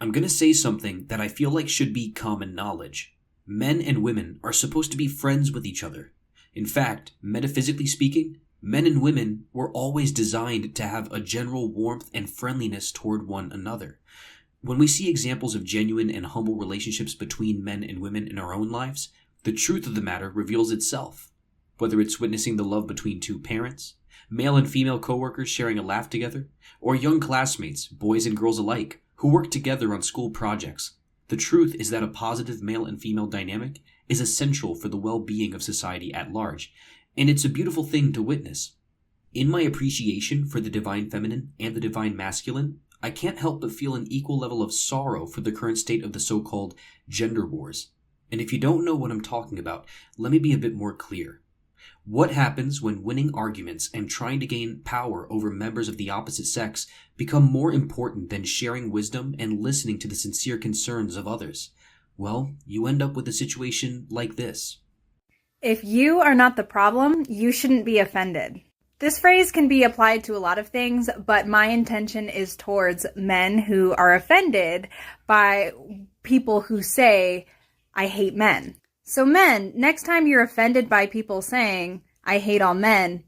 I'm going to say something that I feel like should be common knowledge. Men and women are supposed to be friends with each other. In fact, metaphysically speaking, men and women were always designed to have a general warmth and friendliness toward one another. When we see examples of genuine and humble relationships between men and women in our own lives, the truth of the matter reveals itself. Whether it's witnessing the love between two parents, male and female coworkers sharing a laugh together, or young classmates, boys and girls alike, who work together on school projects, the truth is that a positive male and female dynamic is essential for the well-being of society at large, and it's a beautiful thing to witness. In my appreciation for the divine feminine and the divine masculine, I can't help but feel an equal level of sorrow for the current state of the so-called gender wars. And if you don't know what I'm talking about, let me be a bit more clear. What happens when winning arguments and trying to gain power over members of the opposite sex become more important than sharing wisdom and listening to the sincere concerns of others? Well, you end up with a situation like this. If you are not the problem, you shouldn't be offended. This phrase can be applied to a lot of things, but my intention is towards men who are offended by people who say, I hate men. So men, next time you're offended by people saying, I hate all men,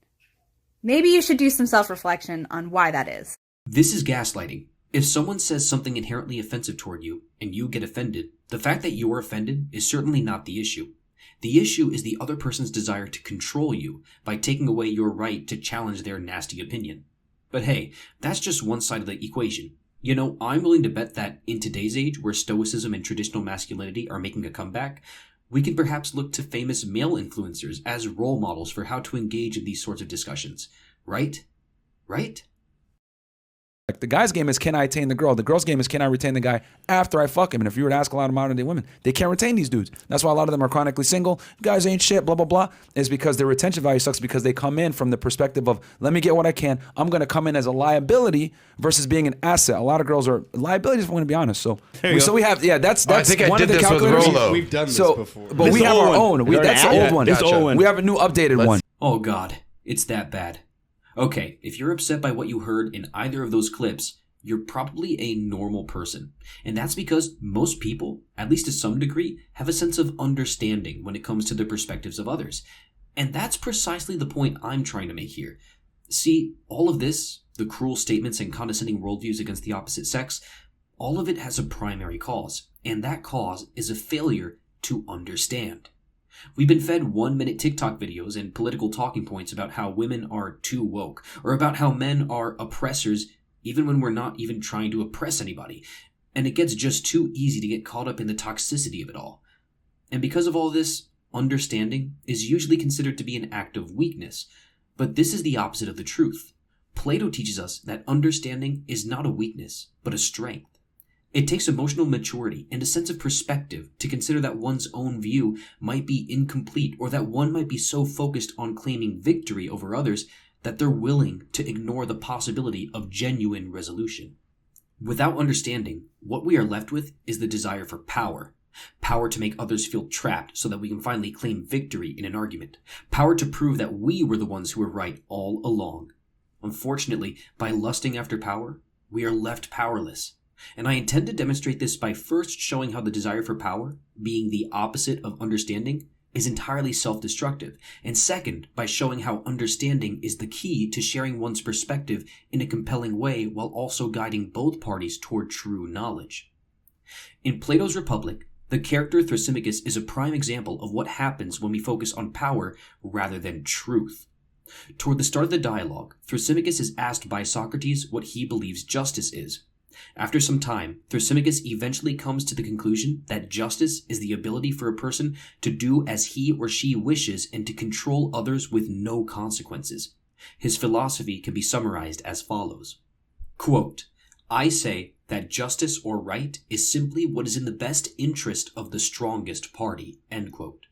maybe you should do some self-reflection on why that is. This is gaslighting. If someone says something inherently offensive toward you, and you get offended, the fact that you're offended is certainly not the issue. The issue is the other person's desire to control you by taking away your right to challenge their nasty opinion. But hey, that's just one side of the equation. You know, I'm willing to bet that in today's age, where stoicism and traditional masculinity are making a comeback, we can perhaps look to famous male influencers as role models for how to engage in these sorts of discussions. Right? Right? Like the guy's game is, can I attain the girl? The girl's game is, can I retain the guy after I fuck him? And if you were to ask a lot of modern day women, they can't retain these dudes. That's why a lot of them are chronically single. Guys ain't shit, blah, blah, blah. Is because their retention value sucks, because they come in from the perspective of, let me get what I can. I'm going to come in as a liability versus being an asset. A lot of girls are liabilities, if I want to be honest. So we have, that's I think one I of did the this with calculators. Rolo. We've done this before. But we have our own. That's the old one. Gotcha. We have a new updated one. Oh God, it's that bad. Okay, if you're upset by what you heard in either of those clips, you're probably a normal person. And that's because most people, at least to some degree, have a sense of understanding when it comes to the perspectives of others. And that's precisely the point I'm trying to make here. See, all of this, the cruel statements and condescending worldviews against the opposite sex, all of it has a primary cause. And that cause is a failure to understand. We've been fed 1-minute TikTok videos and political talking points about how women are too woke, or about how men are oppressors even when we're not even trying to oppress anybody. And it gets just too easy to get caught up in the toxicity of it all. And because of all this, understanding is usually considered to be an act of weakness. But this is the opposite of the truth. Plato teaches us that understanding is not a weakness, but a strength. It takes emotional maturity and a sense of perspective to consider that one's own view might be incomplete, or that one might be so focused on claiming victory over others that they're willing to ignore the possibility of genuine resolution. Without understanding, what we are left with is the desire for power. Power to make others feel trapped so that we can finally claim victory in an argument. Power to prove that we were the ones who were right all along. Unfortunately, by lusting after power, we are left powerless. And I intend to demonstrate this by first showing how the desire for power, being the opposite of understanding, is entirely self-destructive, and second, by showing how understanding is the key to sharing one's perspective in a compelling way while also guiding both parties toward true knowledge. In Plato's Republic, the character Thrasymachus is a prime example of what happens when we focus on power rather than truth. Toward the start of the dialogue, Thrasymachus is asked by Socrates what he believes justice is. After some time, Thrasymachus eventually comes to the conclusion that justice is the ability for a person to do as he or she wishes and to control others with no consequences. His philosophy can be summarized as follows. Quote, I say that justice or right is simply what is in the best interest of the strongest party. End quote.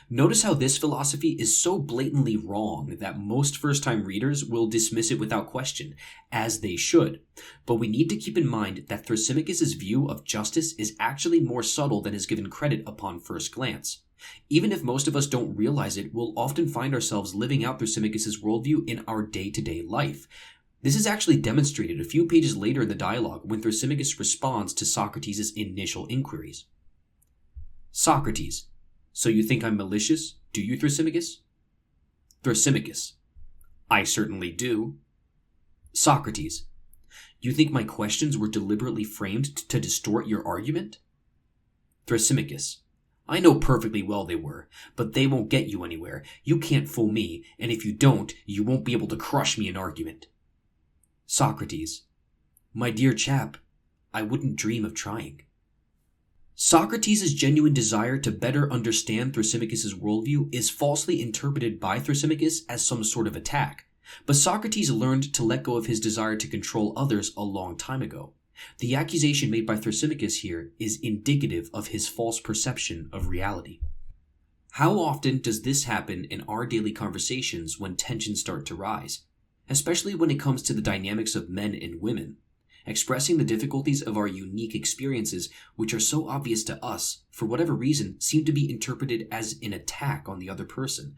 Notice how this philosophy is so blatantly wrong that most first-time readers will dismiss it without question, as they should. But we need to keep in mind that Thrasymachus' view of justice is actually more subtle than is given credit upon first glance. Even if most of us don't realize it, we'll often find ourselves living out Thrasymachus' worldview in our day-to-day life. This is actually demonstrated a few pages later in the dialogue when Thrasymachus responds to Socrates' initial inquiries. Socrates: so you think I'm malicious, do you, Thrasymachus? Thrasymachus: I certainly do. Socrates: you think my questions were deliberately framed to distort your argument? Thrasymachus: I know perfectly well they were, but they won't get you anywhere. You can't fool me, and if you don't, you won't be able to crush me in argument. Socrates: my dear chap, I wouldn't dream of trying. Socrates' genuine desire to better understand Thrasymachus' worldview is falsely interpreted by Thrasymachus as some sort of attack, but Socrates learned to let go of his desire to control others a long time ago. The accusation made by Thrasymachus here is indicative of his false perception of reality. How often does this happen in our daily conversations when tensions start to rise, especially when it comes to the dynamics of men and women? Expressing the difficulties of our unique experiences, which are so obvious to us, for whatever reason, seem to be interpreted as an attack on the other person.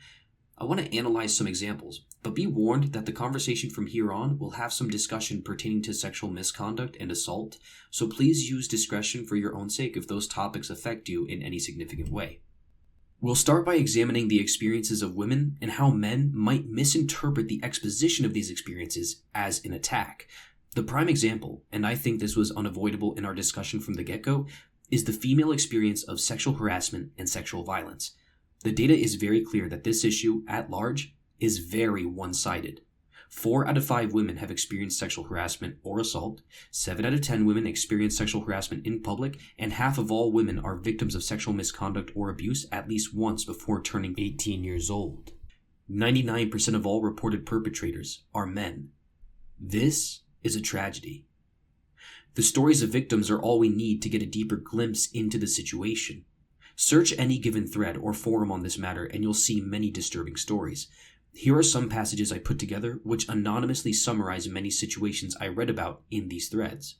I want to analyze some examples, but be warned that the conversation from here on will have some discussion pertaining to sexual misconduct and assault, so please use discretion for your own sake if those topics affect you in any significant way. We'll start by examining the experiences of women and how men might misinterpret the exposition of these experiences as an attack. The prime example, and I think this was unavoidable in our discussion from the get-go, is the female experience of sexual harassment and sexual violence. The data is very clear that this issue, at large, is very one-sided. 4 out of 5 women have experienced sexual harassment or assault, 7 out of 10 women experience sexual harassment in public, and half of all women are victims of sexual misconduct or abuse at least once before turning 18 years old. 99% of all reported perpetrators are men. This is a tragedy. The stories of victims are all we need to get a deeper glimpse into the situation. Search any given thread or forum on this matter and you'll see many disturbing stories. Here are some passages I put together which anonymously summarize many situations I read about in these threads.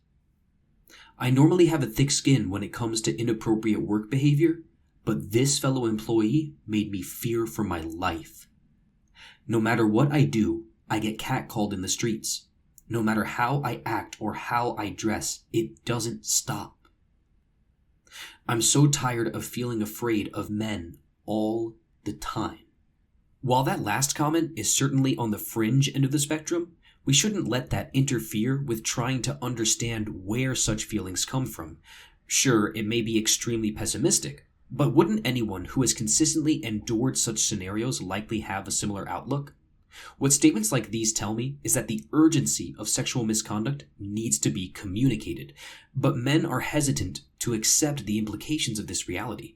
I normally have a thick skin when it comes to inappropriate work behavior, but this fellow employee made me fear for my life. No matter what I do, I get catcalled in the streets. No matter how I act or how I dress, it doesn't stop. I'm so tired of feeling afraid of men all the time. While that last comment is certainly on the fringe end of the spectrum, we shouldn't let that interfere with trying to understand where such feelings come from. Sure, it may be extremely pessimistic, but wouldn't anyone who has consistently endured such scenarios likely have a similar outlook? What statements like these tell me is that the urgency of sexual misconduct needs to be communicated, but men are hesitant to accept the implications of this reality.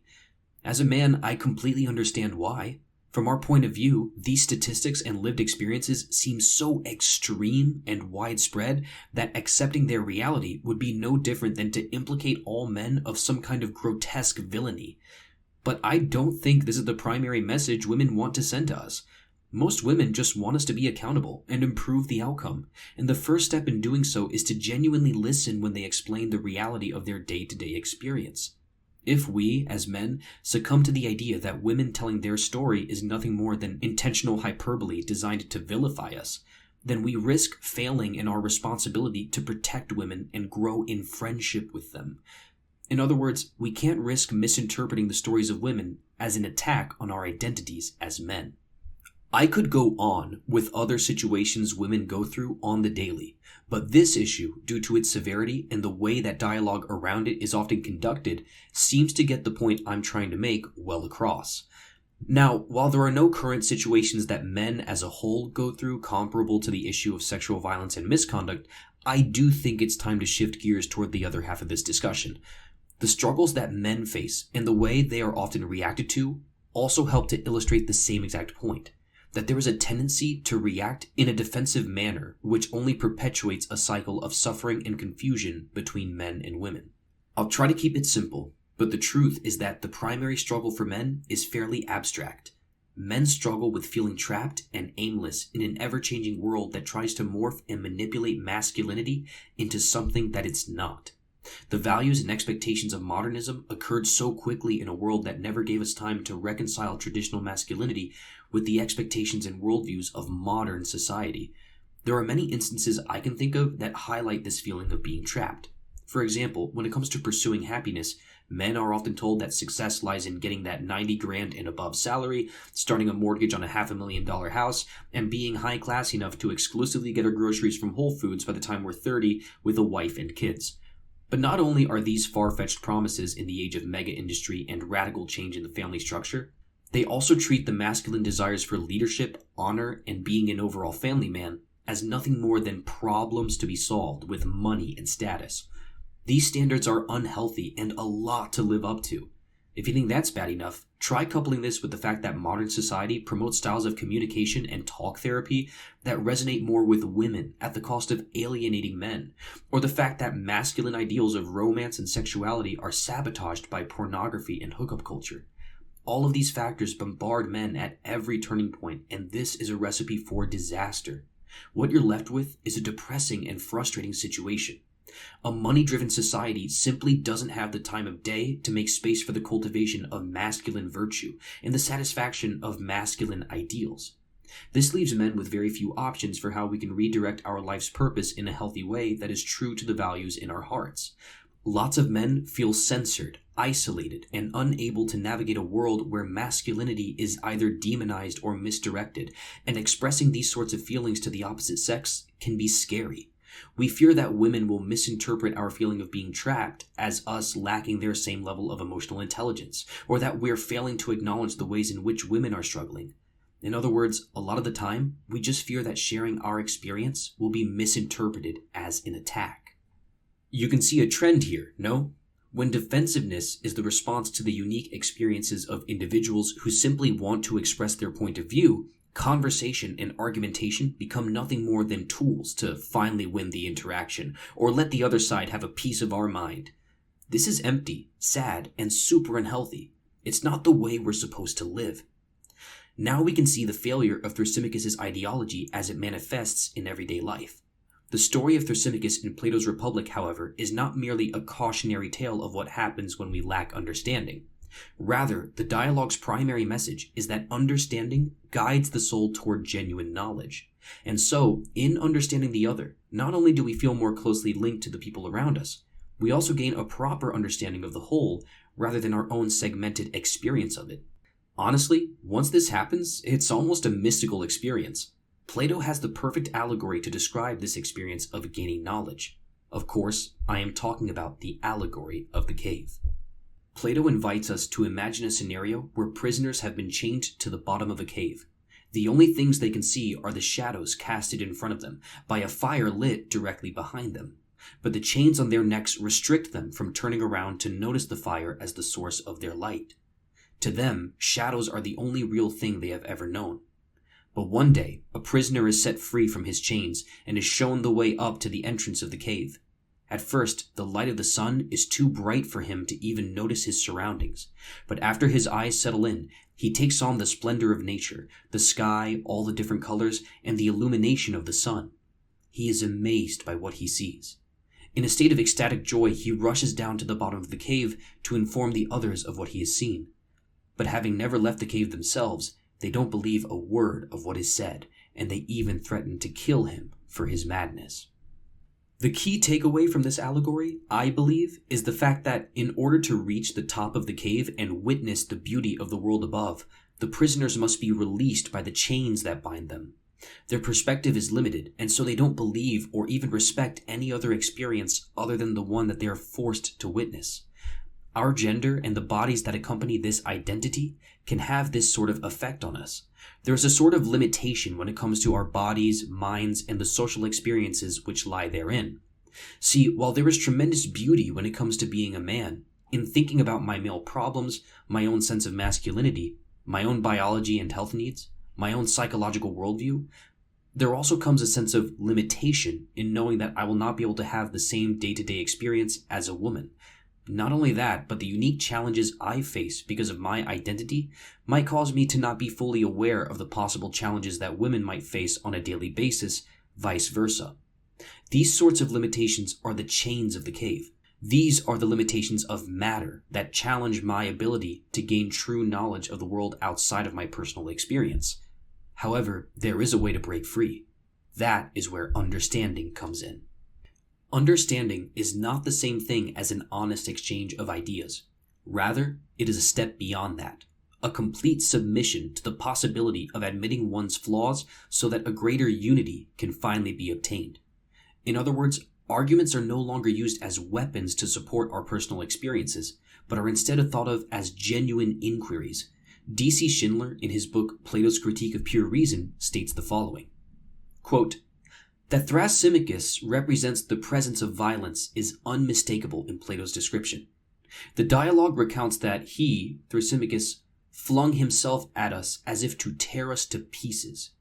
As a man, I completely understand why. From our point of view, these statistics and lived experiences seem so extreme and widespread that accepting their reality would be no different than to implicate all men of some kind of grotesque villainy. But I don't think this is the primary message women want to send to us. Most women just want us to be accountable and improve the outcome, and the first step in doing so is to genuinely listen when they explain the reality of their day-to-day experience. If we, as men, succumb to the idea that women telling their story is nothing more than intentional hyperbole designed to vilify us, then we risk failing in our responsibility to protect women and grow in friendship with them. In other words, we can't risk misinterpreting the stories of women as an attack on our identities as men. I could go on with other situations women go through on the daily, but this issue, due to its severity and the way that dialogue around it is often conducted, seems to get the point I'm trying to make well across. Now, while there are no current situations that men as a whole go through comparable to the issue of sexual violence and misconduct, I do think it's time to shift gears toward the other half of this discussion. The struggles that men face and the way they are often reacted to also help to illustrate the same exact point. That there is a tendency to react in a defensive manner which only perpetuates a cycle of suffering and confusion between men and women. I'll try to keep it simple, but the truth is that the primary struggle for men is fairly abstract. Men struggle with feeling trapped and aimless in an ever-changing world that tries to morph and manipulate masculinity into something that it's not. The values and expectations of modernism occurred so quickly in a world that never gave us time to reconcile traditional masculinity with the expectations and worldviews of modern society. There are many instances I can think of that highlight this feeling of being trapped. For example, when it comes to pursuing happiness, men are often told that success lies in getting that 90 grand and above salary, starting a mortgage on a $500,000 house, and being high class enough to exclusively get our groceries from Whole Foods by the time we're 30 with a wife and kids. But not only are these far-fetched promises in the age of mega industry and radical change in the family structure, they also treat the masculine desires for leadership, honor, and being an overall family man as nothing more than problems to be solved with money and status. These standards are unhealthy and a lot to live up to. If you think that's bad enough, try coupling this with the fact that modern society promotes styles of communication and talk therapy that resonate more with women at the cost of alienating men, or the fact that masculine ideals of romance and sexuality are sabotaged by pornography and hookup culture. All of these factors bombard men at every turning point, and this is a recipe for disaster. What you're left with is a depressing and frustrating situation. A money-driven society simply doesn't have the time of day to make space for the cultivation of masculine virtue and the satisfaction of masculine ideals. This leaves men with very few options for how we can redirect our life's purpose in a healthy way that is true to the values in our hearts. Lots of men feel censored, isolated, and unable to navigate a world where masculinity is either demonized or misdirected, and expressing these sorts of feelings to the opposite sex can be scary. We fear that women will misinterpret our feeling of being trapped as us lacking their same level of emotional intelligence, or that we're failing to acknowledge the ways in which women are struggling. In other words, a lot of the time, we just fear that sharing our experience will be misinterpreted as an attack. You can see a trend here, no? When defensiveness is the response to the unique experiences of individuals who simply want to express their point of view, conversation and argumentation become nothing more than tools to finally win the interaction, or let the other side have a piece of our mind. This is empty, sad, and super unhealthy. It's not the way we're supposed to live. Now we can see the failure of Thrasymachus' ideology as it manifests in everyday life. The story of Thrasymachus in Plato's Republic, however, is not merely a cautionary tale of what happens when we lack understanding. Rather, the dialogue's primary message is that understanding guides the soul toward genuine knowledge. And so, in understanding the other, not only do we feel more closely linked to the people around us, we also gain a proper understanding of the whole rather than our own segmented experience of it. Honestly, once this happens, it's almost a mystical experience. Plato has the perfect allegory to describe this experience of gaining knowledge. Of course, I am talking about the allegory of the cave. Plato invites us to imagine a scenario where prisoners have been chained to the bottom of a cave. The only things they can see are the shadows casted in front of them by a fire lit directly behind them. But the chains on their necks restrict them from turning around to notice the fire as the source of their light. To them, shadows are the only real thing they have ever known. But one day, a prisoner is set free from his chains and is shown the way up to the entrance of the cave. At first, the light of the sun is too bright for him to even notice his surroundings, but after his eyes settle in, he takes on the splendor of nature, the sky, all the different colors, and the illumination of the sun. He is amazed by what he sees. In a state of ecstatic joy, he rushes down to the bottom of the cave to inform the others of what he has seen. But having never left the cave themselves, they don't believe a word of what is said, and they even threaten to kill him for his madness. The key takeaway from this allegory, I believe, is the fact that in order to reach the top of the cave and witness the beauty of the world above, the prisoners must be released by the chains that bind them. Their perspective is limited, and so they don't believe or even respect any other experience other than the one that they are forced to witness. Our gender and the bodies that accompany this identity can have this sort of effect on us. There is a sort of limitation when it comes to our bodies, minds, and the social experiences which lie therein. See, while there is tremendous beauty when it comes to being a man, in thinking about my male problems, my own sense of masculinity, my own biology and health needs, my own psychological worldview, there also comes a sense of limitation in knowing that I will not be able to have the same day-to-day experience as a woman. Not only that, but the unique challenges I face because of my identity might cause me to not be fully aware of the possible challenges that women might face on a daily basis, vice versa. These sorts of limitations are the chains of the cave. These are the limitations of matter that challenge my ability to gain true knowledge of the world outside of my personal experience. However, there is a way to break free. That is where understanding comes in. Understanding is not the same thing as an honest exchange of ideas. Rather, it is a step beyond that, a complete submission to the possibility of admitting one's flaws so that a greater unity can finally be obtained. In other words, arguments are no longer used as weapons to support our personal experiences, but are instead thought of as genuine inquiries. D.C. Schindler, in his book Plato's Critique of Pure Reason, states the following, quote, "That Thrasymachus represents the presence of violence is unmistakable in Plato's description. The dialogue recounts that he, Thrasymachus, flung himself at us as if to tear us to pieces.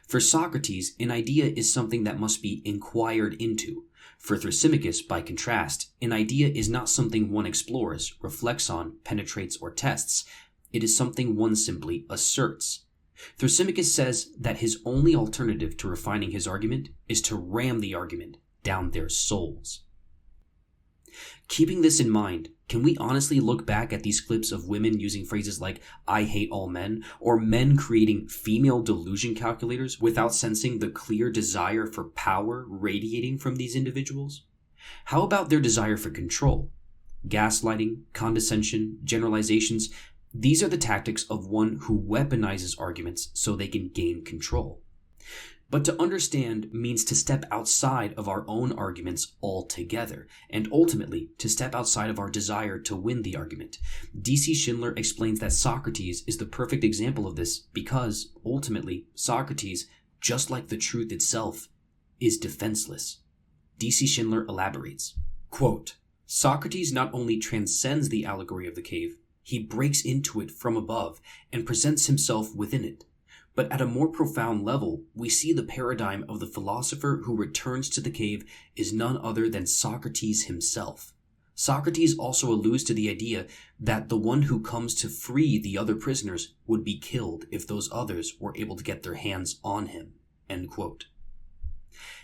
For Socrates, an idea is something that must be inquired into. For Thrasymachus, by contrast, an idea is not something one explores, reflects on, penetrates, or tests. It is something one simply asserts. Thrasymachus says that his only alternative to refining his argument is to ram the argument down their souls." Keeping this in mind, can we honestly look back at these clips of women using phrases like "I hate all men," or men creating female delusion calculators without sensing the clear desire for power radiating from these individuals? How about their desire for control? Gaslighting, condescension, generalizations, these are the tactics of one who weaponizes arguments so they can gain control. But to understand means to step outside of our own arguments altogether, and ultimately to step outside of our desire to win the argument. D.C. Schindler explains that Socrates is the perfect example of this because, ultimately, Socrates, just like the truth itself, is defenseless. D.C. Schindler elaborates, quote, "Socrates not only transcends the allegory of the cave, he breaks into it from above and presents himself within it. But at a more profound level, we see the paradigm of the philosopher who returns to the cave is none other than Socrates himself. Socrates also alludes to the idea that the one who comes to free the other prisoners would be killed if those others were able to get their hands on him." End quote.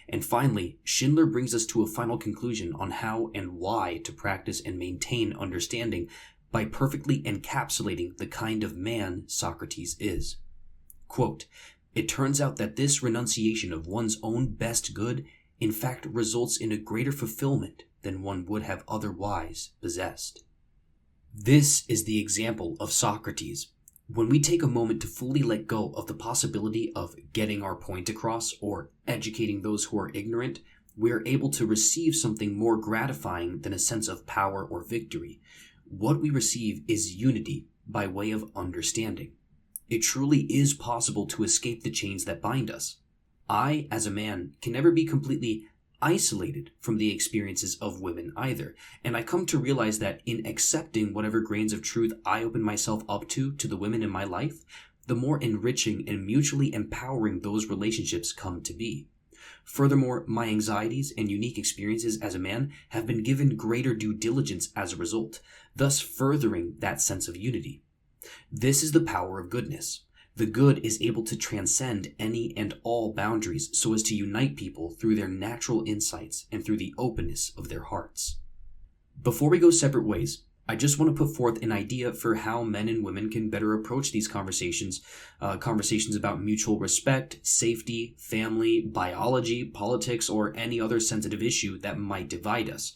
And finally, Schindler brings us to a final conclusion on how and why to practice and maintain understanding by perfectly encapsulating the kind of man Socrates is. Quote, "It turns out that this renunciation of one's own best good in fact results in a greater fulfillment than one would have otherwise possessed." This is the example of Socrates. When we take a moment to fully let go of the possibility of getting our point across or educating those who are ignorant, we are able to receive something more gratifying than a sense of power or victory. What we receive is unity by way of understanding. It truly is possible to escape the chains that bind us. I, as a man, can never be completely isolated from the experiences of women either, and I come to realize that in accepting whatever grains of truth I open myself up to the women in my life, the more enriching and mutually empowering those relationships come to be. Furthermore, my anxieties and unique experiences as a man have been given greater due diligence as a result, thus furthering that sense of unity. This is the power of goodness. The good is able to transcend any and all boundaries so as to unite people through their natural insights and through the openness of their hearts. Before we go separate ways, I just want to put forth an idea for how men and women can better approach these conversations about mutual respect, safety, family, biology, politics, or any other sensitive issue that might divide us.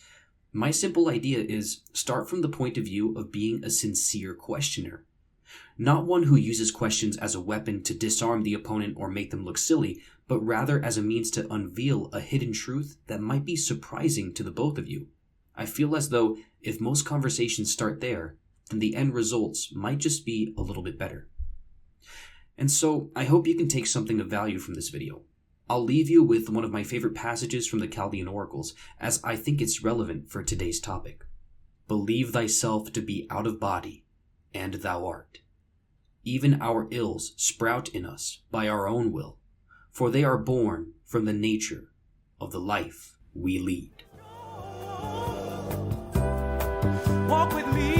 My simple idea is start from the point of view of being a sincere questioner. Not one who uses questions as a weapon to disarm the opponent or make them look silly, but rather as a means to unveil a hidden truth that might be surprising to the both of you. I feel as though if most conversations start there, then the end results might just be a little bit better. And so, I hope you can take something of value from this video. I'll leave you with one of my favorite passages from the Chaldean oracles, as I think it's relevant for today's topic. "Believe thyself to be out of body, and thou art. Even our ills sprout in us by our own will, for they are born from the nature of the life we lead." Walk with me.